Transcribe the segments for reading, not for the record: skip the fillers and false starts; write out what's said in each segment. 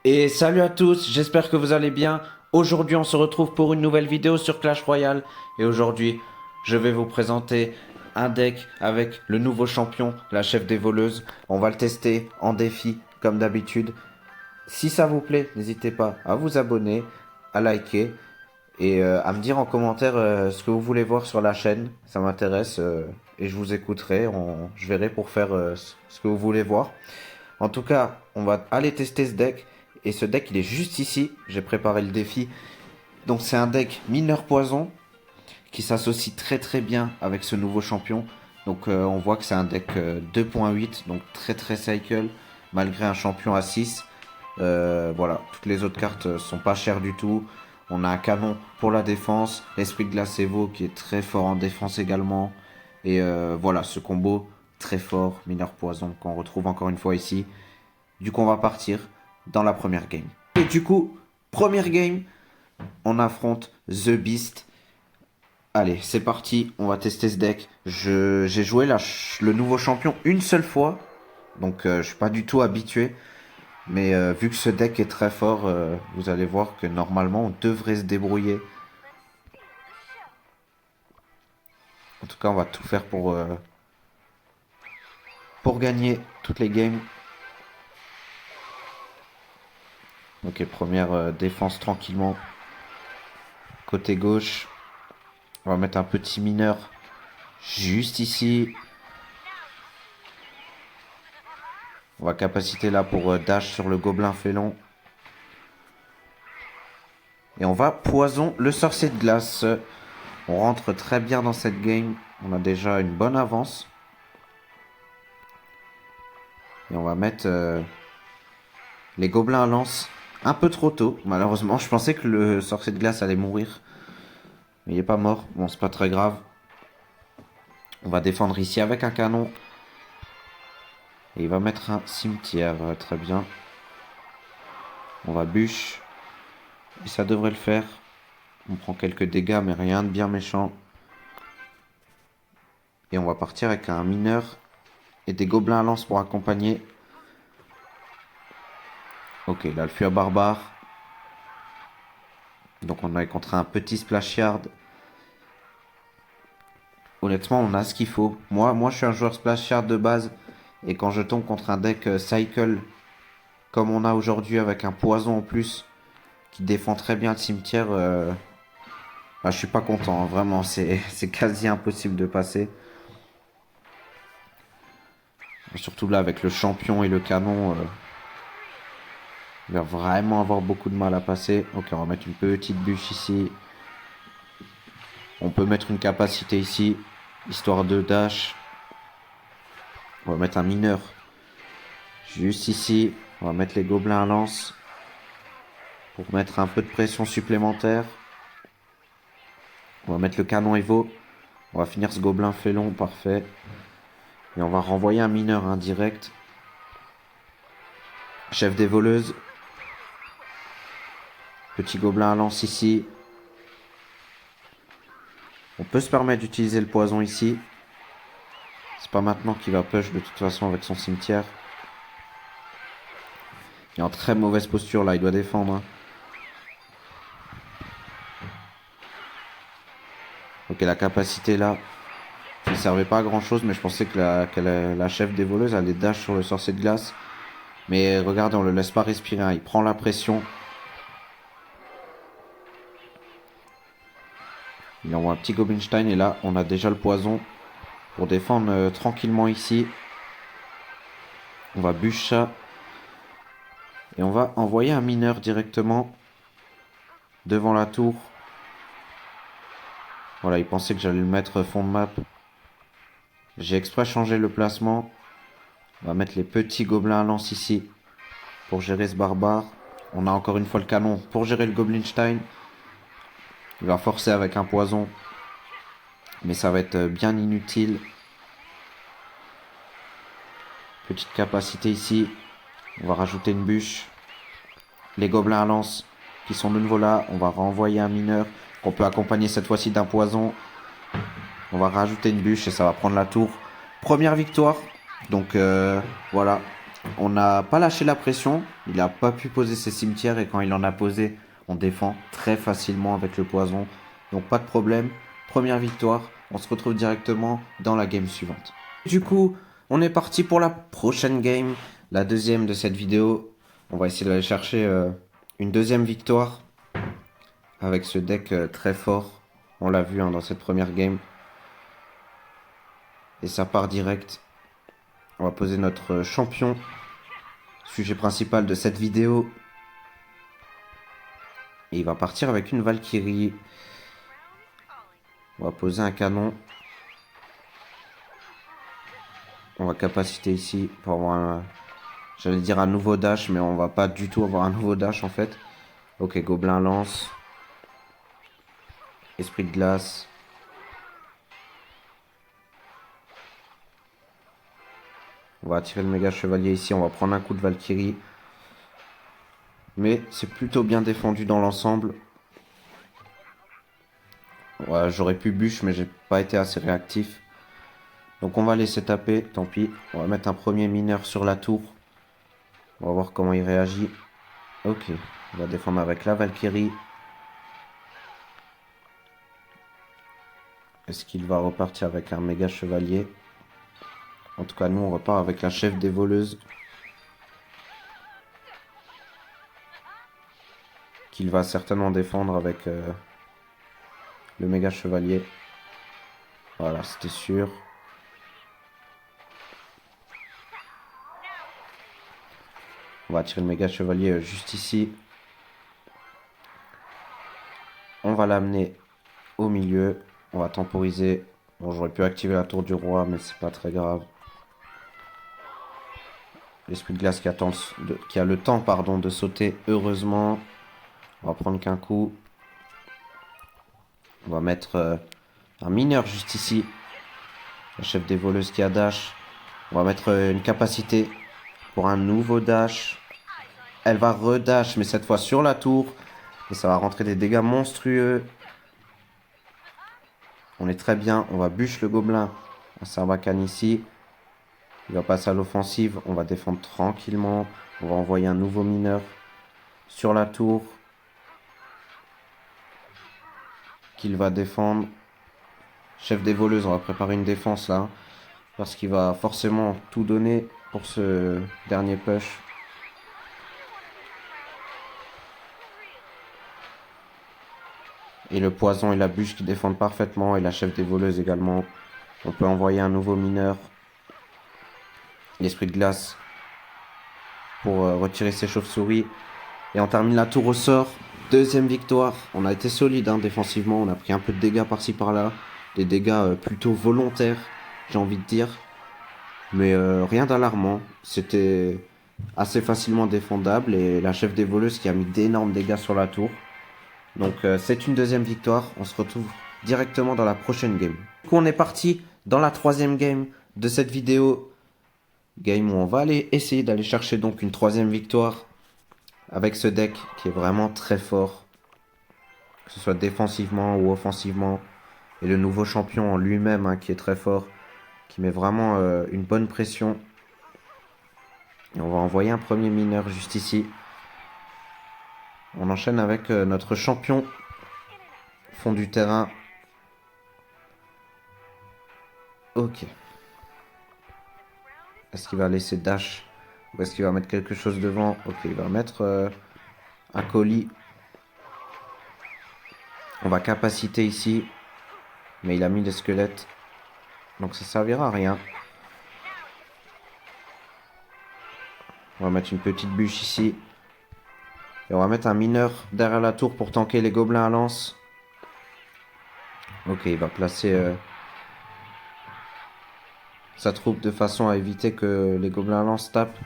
Et salut à tous, j'espère que vous allez bien. Aujourd'hui, on se retrouve pour une nouvelle vidéo sur Clash Royale. Et aujourd'hui, je vais vous présenter un deck avec le nouveau champion, la chef des voleuses. On va le tester en défi, comme d'habitude. Si ça vous plaît, n'hésitez pas à vous abonner, à liker et à me dire en commentaire ce que vous voulez voir sur la chaîne. Ça m'intéresse et je vous écouterai. Je verrai pour faire ce que vous voulez voir. En tout cas, on va aller tester ce deck. Et ce deck, il est juste ici. J'ai préparé le défi. Donc c'est un deck mineur poison qui s'associe très très bien avec ce nouveau champion. Donc on voit que c'est un deck 2.8, donc très très cycle, malgré un champion à 6. Voilà, toutes les autres cartes sont pas chères du tout. On a un canon pour la défense, l'esprit de glace Evo qui est très fort en défense également. Et voilà, ce combo très fort, mineur poison, qu'on retrouve encore une fois ici. Du coup, on va partir dans la première game. Et du coup, première game, on affronte The Beast. Allez, c'est parti, on va tester ce deck. J'ai joué le nouveau champion une seule fois, donc je suis pas du tout habitué. Mais vu que ce deck est très fort, vous allez voir que normalement on devrait se débrouiller. En tout cas, on va tout faire pour gagner toutes les games. Ok, première défense tranquillement. Côté gauche, on va mettre un petit mineur juste ici. On va capaciter là pour dash sur le gobelin félon. Et on va poison le sorcier de glace. On rentre très bien dans cette game. On a déjà une bonne avance. Et on va mettre les gobelins à lance un peu trop tôt. Malheureusement, je pensais que le sorcier de glace allait mourir. Mais il n'est pas mort. Bon, c'est pas très grave. On va défendre ici avec un canon. Et il va mettre un cimetière. Très bien. On va bûche. Et ça devrait le faire. On prend quelques dégâts, mais rien de bien méchant. Et on va partir avec un mineur et des gobelins à lance pour accompagner. Ok, là, le fuir barbare. Donc on est contre un petit splash yard. Honnêtement, on a ce qu'il faut. Moi, je suis un joueur splash yard de base. Et quand je tombe contre un deck cycle, comme on a aujourd'hui avec un poison en plus, qui défend très bien le cimetière, bah, je suis pas content. Hein. Vraiment, c'est quasi impossible de passer. Surtout là, avec le champion et le canon, il va vraiment avoir beaucoup de mal à passer. Ok, on va mettre une petite bûche ici. On peut mettre une capacité ici, histoire de dash. On va mettre un mineur juste ici. On va mettre les gobelins à lance pour mettre un peu de pression supplémentaire. On va mettre le canon Evo. On va finir ce gobelin félon, parfait. Et on va renvoyer un mineur indirect. Chef des voleuses. Petit gobelin à lance ici. On peut se permettre d'utiliser le poison ici. C'est pas maintenant qu'il va push de toute façon avec son cimetière. Il est en très mauvaise posture là, il doit défendre. Hein. Ok, la capacité là, ça ne servait pas à grand chose, mais je pensais que la chef des voleuses allait dash sur le sorcier de glace. Mais regardez, on le laisse pas respirer, hein. Il prend la pression. Il envoie un petit Goblinstein et là, on a déjà le poison pour défendre tranquillement ici. On va bûcher ça. Et on va envoyer un mineur directement devant la tour. Voilà, il pensait que j'allais le mettre fond de map. J'ai exprès changé le placement. On va mettre les petits gobelins à lance ici pour gérer ce barbare. On a encore une fois le canon pour gérer le Goblinstein. Il va forcer avec un poison. Mais ça va être bien inutile. Petite capacité ici. On va rajouter une bûche. Les gobelins à lance qui sont de nouveau là. On va renvoyer un mineur qu'on peut accompagner cette fois-ci d'un poison. On va rajouter une bûche et ça va prendre la tour. Première victoire. Donc voilà. On n'a pas lâché la pression. Il n'a pas pu poser ses cimetières. Et quand il en a posé, on défend très facilement avec le poison. Donc pas de problème. Première victoire. On se retrouve directement dans la game suivante. Du coup, on est parti pour la prochaine game. La deuxième de cette vidéo. On va essayer d'aller chercher une deuxième victoire. Avec ce deck très fort. On l'a vu dans cette première game. Et ça part direct. On va poser notre champion. Sujet principal de cette vidéo. Et il va partir avec une Valkyrie. On va poser un canon. On va capaciter ici pour avoir un... J'allais dire un nouveau dash, mais on va pas du tout avoir un nouveau dash en fait. Ok, gobelin lance. Esprit de glace. On va attirer le méga chevalier ici. On va prendre un coup de Valkyrie. Mais c'est plutôt bien défendu dans l'ensemble. Ouais, j'aurais pu bûche, mais j'ai pas été assez réactif. Donc on va laisser taper, tant pis. On va mettre un premier mineur sur la tour. On va voir comment il réagit. Ok, on va défendre avec la Valkyrie. Est-ce qu'il va repartir avec un méga chevalier? En tout cas, nous, on repart avec la chef des voleuses. Qu'il va certainement défendre avec le méga chevalier. Voilà, c'était sûr. On va tirer le méga chevalier juste ici. On va l'amener au milieu. On va temporiser. Bon, j'aurais pu activer la tour du roi, mais c'est pas très grave. L'esprit de glace qui a le temps pardon, de sauter, heureusement. On va prendre qu'un coup. On va mettre un mineur juste ici. La chef des voleuses qui a dash. On va mettre une capacité pour un nouveau dash. Elle va redash, mais cette fois sur la tour. Et ça va rentrer des dégâts monstrueux. On est très bien. On va bûche le gobelin. Un Sarbacane ici. Il va passer à l'offensive. On va défendre tranquillement. On va envoyer un nouveau mineur sur la tour. Qu'il va défendre. Chef des voleuses, on va préparer une défense là. Parce qu'il va forcément tout donner pour ce dernier push. Et le poison et la bûche qui défendent parfaitement. Et la chef des voleuses également. On peut envoyer un nouveau mineur. L'esprit de glace. Pour retirer ses chauves-souris. Et on termine la tour au sort. Deuxième victoire. On a été solide défensivement. On a pris un peu de dégâts par-ci par-là. Des dégâts plutôt volontaires, j'ai envie de dire. Mais rien d'alarmant. C'était assez facilement défendable. Et la chef des voleuses qui a mis d'énormes dégâts sur la tour. Donc c'est une deuxième victoire. On se retrouve directement dans la prochaine game. Du coup, on est parti dans la troisième game de cette vidéo. Game où on va aller essayer d'aller chercher donc une troisième victoire. Avec ce deck qui est vraiment très fort. Que ce soit défensivement ou offensivement. Et le nouveau champion en lui-même qui est très fort. Qui met vraiment une bonne pression. Et on va envoyer un premier mineur juste ici. On enchaîne avec notre champion. Fond du terrain. Ok. Est-ce qu'il va laisser dash? Ou est-ce qu'il va mettre quelque chose devant? Ok, il va mettre un colis. On va capaciter ici. Mais il a mis des squelettes. Donc ça servira à rien. On va mettre une petite bûche ici. Et on va mettre un mineur derrière la tour pour tanker les gobelins à lance. Ok, il va placer sa troupe de façon à éviter que les gobelins à lance tapent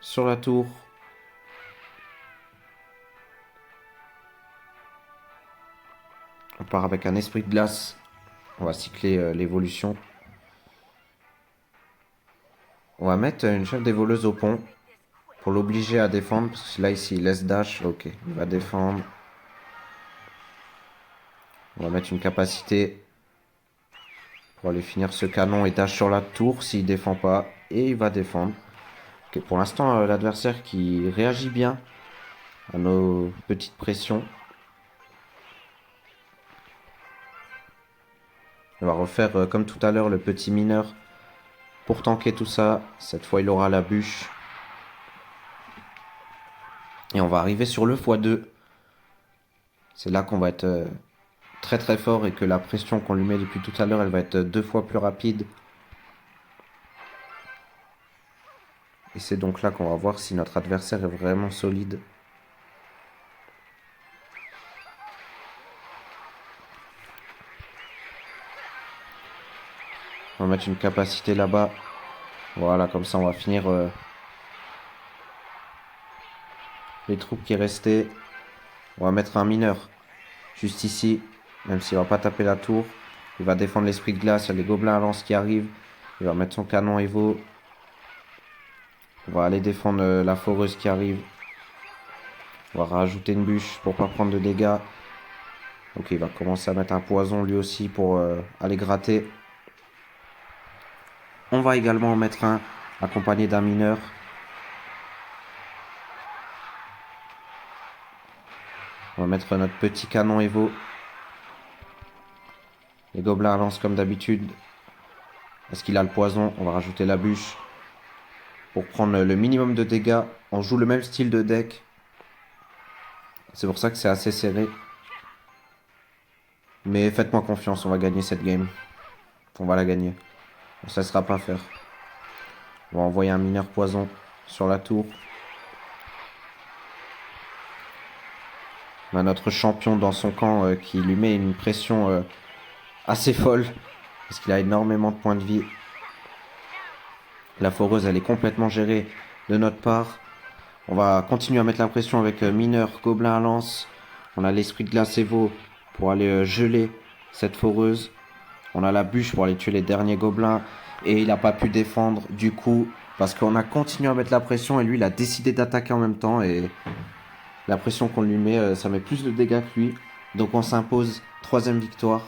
sur la tour. On part avec un esprit de glace. On va cycler l'évolution. On va mettre une chef des voleuses au pont. Pour l'obliger à défendre. Parce que là, ici, il laisse dash. Ok, il va défendre. On va mettre une capacité. Pour aller finir ce canon et dash sur la tour s'il défend pas. Et il va défendre. Ok, pour l'instant, l'adversaire qui réagit bien à nos petites pressions. On va refaire comme tout à l'heure le petit mineur pour tanker tout ça. Cette fois, il aura la bûche. Et on va arriver sur le x2. C'est là qu'on va être très très fort et que la pression qu'on lui met depuis tout à l'heure, elle va être 2 fois plus rapide. Et c'est donc là qu'on va voir si notre adversaire est vraiment solide. On va mettre une capacité là-bas. Voilà, comme ça on va finir les troupes qui restaient. On va mettre un mineur juste ici, même s'il va pas taper la tour. Il va défendre l'esprit de glace, il y a les gobelins à lance qui arrivent. Il va mettre son canon Evo. On va aller défendre la foreuse qui arrive. On va rajouter une bûche pour pas prendre de dégâts. Ok, il va commencer à mettre un poison lui aussi pour aller gratter. On va également en mettre un accompagné d'un mineur. On va mettre notre petit canon Evo. Les gobelins à lance comme d'habitude. Est-ce qu'il a le poison? On va rajouter la bûche. Pour prendre le minimum de dégâts, on joue le même style de deck. C'est pour ça que c'est assez serré. Mais faites-moi confiance, on va gagner cette game. On va la gagner. On ne se laissera pas faire. On va envoyer un mineur poison sur la tour. On a notre champion dans son camp qui lui met une pression assez folle. Parce qu'il a énormément de points de vie. La foreuse, elle est complètement gérée de notre part. On va continuer à mettre la pression avec mineur, gobelin à lance. On a l'esprit de glace Evo pour aller geler cette foreuse. On a la bûche pour aller tuer les derniers gobelins. Et il n'a pas pu défendre du coup. Parce qu'on a continué à mettre la pression et lui il a décidé d'attaquer en même temps. Et la pression qu'on lui met, ça met plus de dégâts que lui. Donc on s'impose 3e victoire.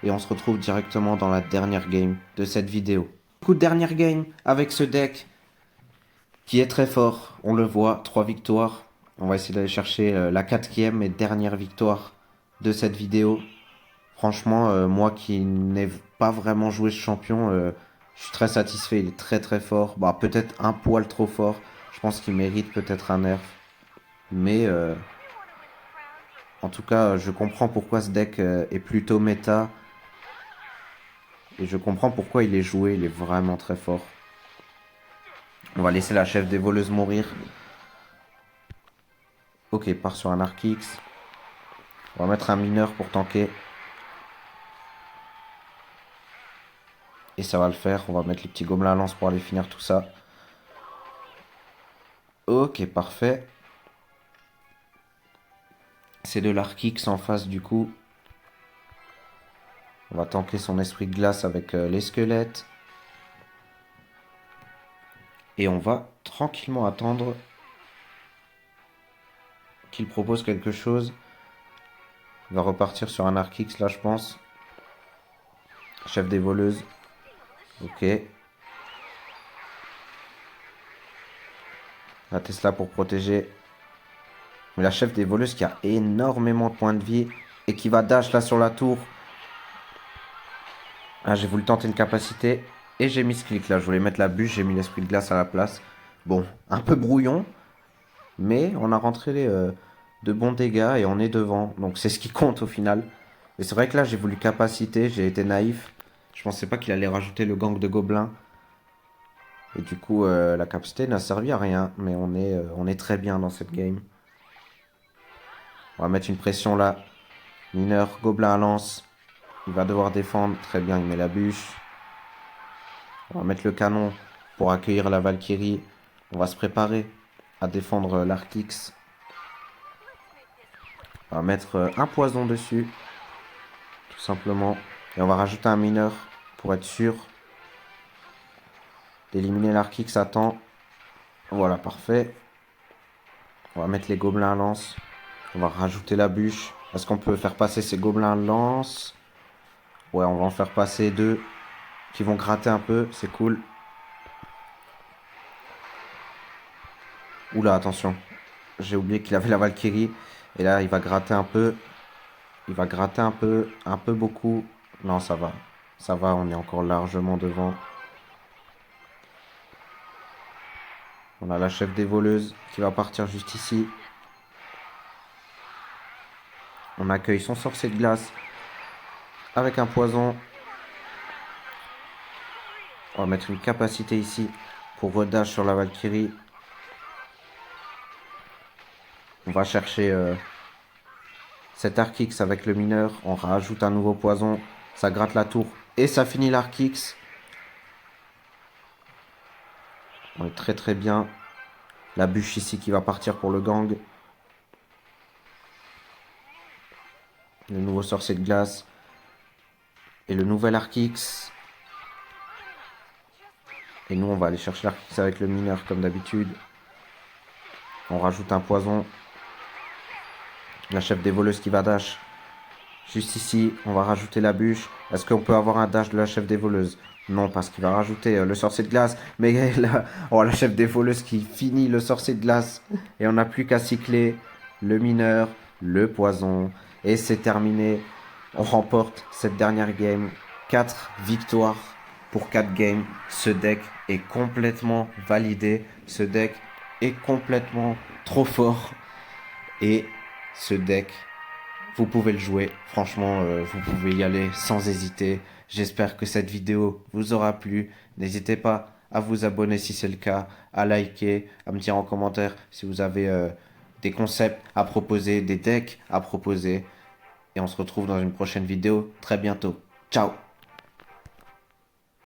Et on se retrouve directement dans la dernière game de cette vidéo. Du coup, dernière game avec ce deck qui est très fort. On le voit, 3 victoires. On va essayer d'aller chercher la 4e et dernière victoire de cette vidéo. Franchement, moi qui n'ai pas vraiment joué ce champion, je suis très satisfait. Il est très très fort. Bah, peut-être un poil trop fort. Je pense qu'il mérite peut-être un nerf. Mais en tout cas, je comprends pourquoi ce deck est plutôt méta. Et je comprends pourquoi il est joué. Il est vraiment très fort. On va laisser la chef des voleuses mourir. Ok, part sur un Archix. On va mettre un mineur pour tanker. Et ça va le faire. On va mettre les petits gobelins à lance pour aller finir tout ça. Ok, parfait. C'est de l'Archix en face du coup. On va tanker son esprit de glace avec les squelettes. Et on va tranquillement attendre qu'il propose quelque chose. Il va repartir sur un Archix là je pense. Chef des voleuses. Ok. La Tesla pour protéger. Mais la chef des voleuses qui a énormément de points de vie. Et qui va dash là sur la tour. Ah, j'ai voulu tenter une capacité. Et j'ai mis ce clic là. Je voulais mettre la bûche. J'ai mis l'esprit de glace à la place. Bon, un peu brouillon. Mais on a rentré de bons dégâts. Et on est devant. Donc c'est ce qui compte au final. Et c'est vrai que là j'ai voulu capacité. J'ai été naïf. Je pensais pas qu'il allait rajouter le gang de gobelins. Et du coup la capacité n'a servi à rien. Mais on est très bien dans cette game. On va mettre une pression là. Mineur, gobelin à lance. Il va devoir défendre. Très bien, il met la bûche. On va mettre le canon pour accueillir la Valkyrie. On va se préparer à défendre l'Archix. On va mettre un poison dessus. Tout simplement. Et on va rajouter un mineur pour être sûr d'éliminer l'Archix à temps. Voilà, parfait. On va mettre les gobelins à lance. On va rajouter la bûche. Est-ce qu'on peut faire passer ces gobelins à lance? Ouais, on va en faire passer 2 qui vont gratter un peu. C'est cool. Oula, attention. J'ai oublié qu'il avait la Valkyrie. Et là, il va gratter un peu. Il va gratter un peu beaucoup. Non, ça va. Ça va, on est encore largement devant. On a la chef des voleuses qui va partir juste ici. On accueille son sorcier de glace avec un poison. On va mettre une capacité ici pour redash sur la Valkyrie. On va chercher cet Arc-X avec le mineur. On rajoute un nouveau poison. Ça gratte la tour et ça finit l'Arc-X. On est très très bien. La bûche ici qui va partir pour le gang. Le nouveau sorcier de glace. Et le nouvel Arc-X. Et nous, on va aller chercher l'Arc-X avec le mineur comme d'habitude. On rajoute un poison. La chef des voleuses qui va dash. Juste ici, on va rajouter la bûche. Est-ce qu'on peut avoir un dash de la chef des voleuses? Non, parce qu'il va rajouter le sorcier de glace. Mais là, oh, la chef des voleuses qui finit le sorcier de glace. Et on n'a plus qu'à cycler le mineur, le poison. Et c'est terminé. On remporte cette dernière game. 4 victoires pour 4 games. Ce deck est complètement validé. Ce deck est complètement trop fort. Et ce deck, vous pouvez le jouer. Franchement, vous pouvez y aller sans hésiter. J'espère que cette vidéo vous aura plu. N'hésitez pas à vous abonner si c'est le cas, à liker, à me dire en commentaire si vous avez des concepts à proposer, des decks à proposer. Et on se retrouve dans une prochaine vidéo très bientôt. Ciao!